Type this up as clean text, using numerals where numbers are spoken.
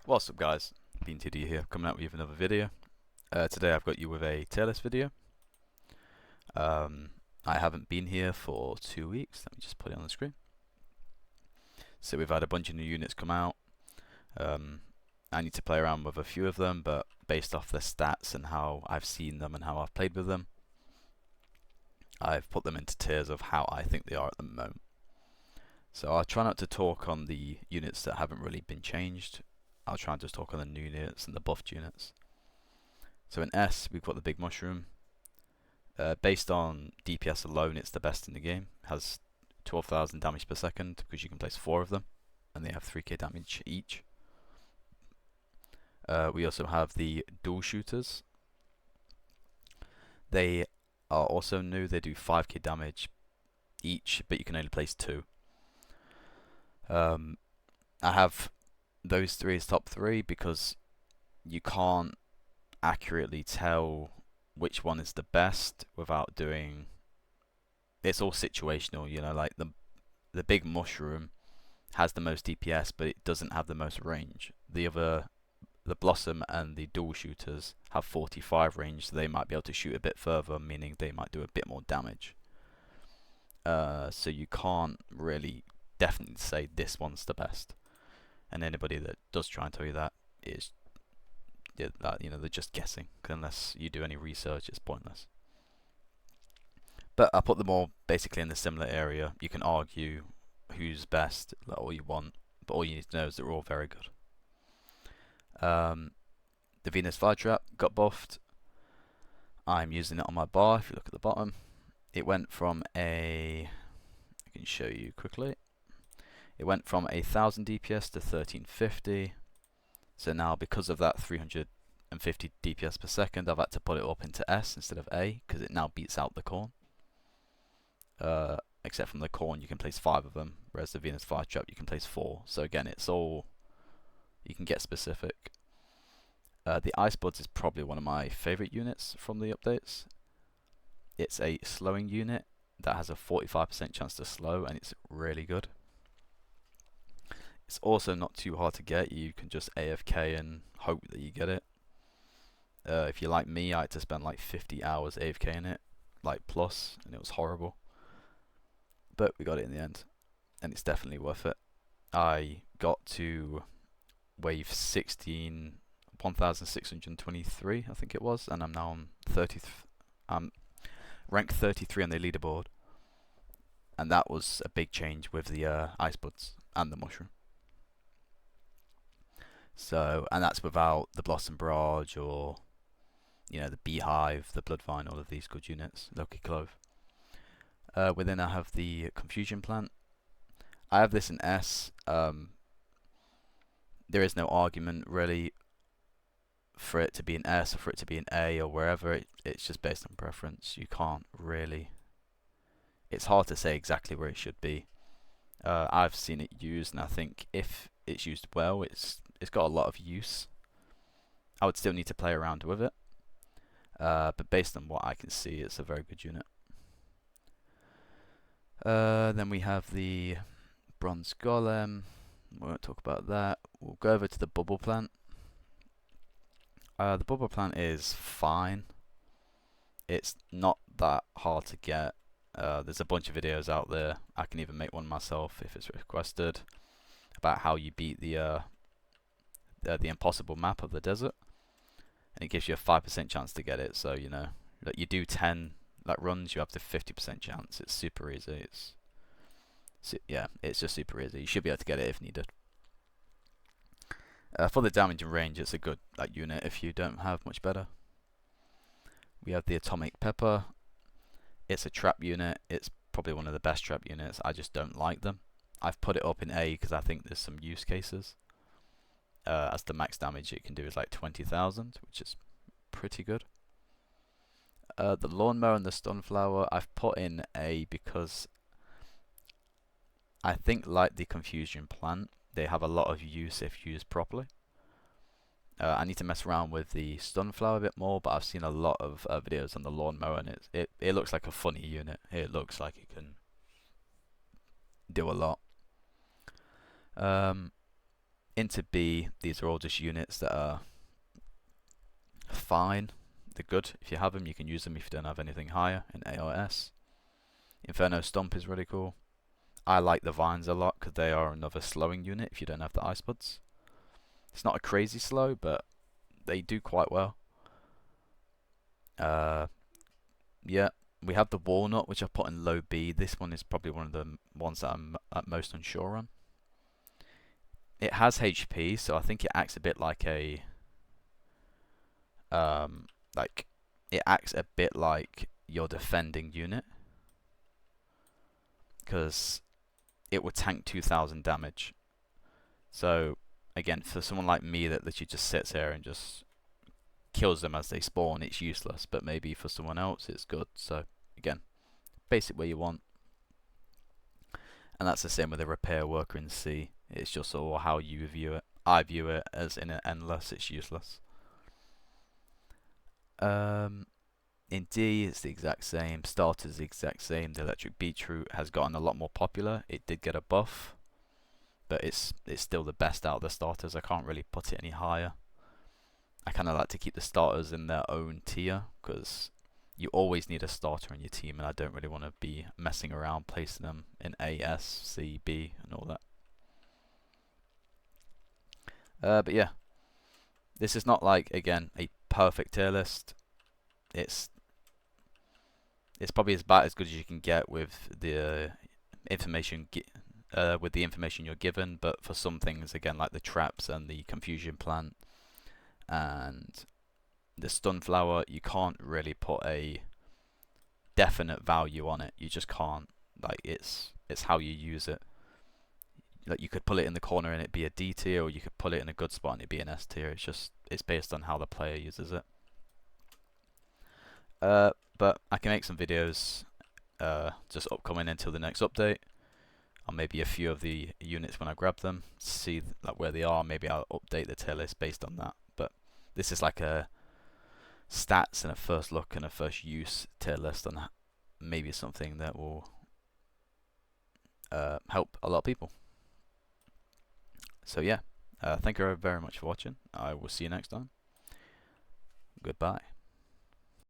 What's up guys, BeanTD here, coming out with another video. Today I've got you with a tier list video. I haven't been here for 2 weeks, let me just put it on the screen. So we've had a bunch of new units come out. I need to play around with a few of them, but based off their stats and how I've seen them and how I've played with them, I've put them into tiers of how I think they are at the moment. So I'll try not to talk on the units that haven't really been changed. I'll try and just talk on the new units and the buffed units. So in S, we've got the Big Mushroom. Based on DPS alone, it's the best in the game. It has 12,000 damage per second because you can place 4 of them, and they have 3k damage each. We also have the dual shooters. They are also new. They do 5k damage each, but you can only place 2. I have those 3 as top 3 because you can't accurately tell which one is the best without doing. It's all situational, you know. Like the Big Mushroom has the most DPS, but it doesn't have the most range. The Blossom and the dual shooters have 45 range, so they might be able to shoot a bit further, meaning they might do a bit more damage. So you can't really definitely say this one's the best. And anybody that does try and tell you that is, they're just guessing. Unless you do any research, it's pointless. But I put them all basically in the similar area. You can argue who's best, all you want, but all you need to know is they're all very good. The Venus Flytrap got buffed. I'm using it on my bar. If you look at the bottom, it went from I can show you quickly. It went from 1000 DPS to 1350. So now, because of that 350 DPS per second, I've had to put it up into S instead of A, because it now beats out the Corn. Except from the Corn, you can place 5 of them, whereas the Venus Flytrap you can place 4. So again, it's all, you can get specific. The Ice Buds is probably one of my favorite units from the updates. It's a slowing unit that has a 45% chance to slow, and it's really good. It's also not too hard to get. You can just AFK and hope that you get it. If you're like me, I had to spend like 50 hours AFK in it, like plus, and it was horrible. But we got it in the end, and it's definitely worth it. I got to wave 16, 1623, I think it was, and I'm now on rank 33 on the leaderboard, and that was a big change with the Ice Buds and the Mushroom. So, and that's without the Blossom Barrage or, the Beehive, the Bloodvine, all of these good units. Lucky Clove. Within I have the Confusion Plant. I have this in S. There is no argument really for it to be an S or for it to be an A or wherever. It's just based on preference. You can't really. It's hard to say exactly where it should be. I've seen it used, and I think if it's used well, it's got a lot of use. I would still need to play around with it, but based on what I can see, it's a very good unit. Then we have the Bronze Golem. We won't talk about that. We'll go over to the Bubble Plant. The Bubble Plant is fine. It's not that hard to get. There's a bunch of videos out there. I can even make one myself if it's requested, about how you beat the impossible map of the desert, and it gives you a 5% chance to get it. So like you do 10 runs, you have the 50% chance. It's super easy. It's just super easy. You should be able to get it if needed. For the damage and range, it's a good unit if you don't have much better. We have the Atomic Pepper. It's a trap unit. It's probably one of the best trap units. I just don't like them. I've put it up in A because I think there's some use cases. As the max damage it can do is like 20,000, which is pretty good. The Lawnmower and the Stunflower I've put in A because I think, like the Confusion Plant, they have a lot of use if used properly. I need to mess around with the Stunflower a bit more, but I've seen a lot of videos on the Lawnmower, and it looks like a funny unit. It looks like it can do a lot. Into B, these are all just units that are fine. They're good. If you have them, you can use them if you don't have anything higher in A or S. Inferno Stomp is really cool. I like the Vines a lot because they are another slowing unit if you don't have the Ice Buds. It's not a crazy slow, but they do quite well. Yeah, we have the Walnut, which I put in low B. This one is probably one of the ones that I'm at most unsure on. It has HP, so I think it acts a bit like a it acts a bit like your defending unit, because it would tank 2000 damage. So again, for someone like me that literally just sits here and just kills them as they spawn, it's useless. But maybe for someone else, it's good. So again, base it where you want. And that's the same with a repair worker in C. It's just all how you view it. I view it as in an endless, it's useless. In D, it's the exact same. Starter's the exact same. The electric beetroot has gotten a lot more popular. It did get a buff, but it's still the best out of the starters. I can't really put it any higher. I kind of like to keep the starters in their own tier, because you always need a starter in your team, and I don't really want to be messing around placing them in A, S, C, B, and all that. But yeah, this is not like, again, a perfect tier list. It's probably about as good as you can get with the information you're given. But for some things, again, like the traps and the confusion plant and the Stunflower, you can't really put a definite value on it. You just can't. Like, it's how you use it. Like, you could pull it in the corner and it'd be a D tier, or you could pull it in a good spot and it'd be an S tier. It's based on how the player uses it. But I can make some videos just upcoming until the next update, or maybe a few of the units when I grab them, see like where they are. Maybe I'll update the tier list based on that. But this is like a stats and a first look and a first use tier list, and maybe something that will help a lot of people. So yeah, thank you very much for watching. I will see you next time. Goodbye.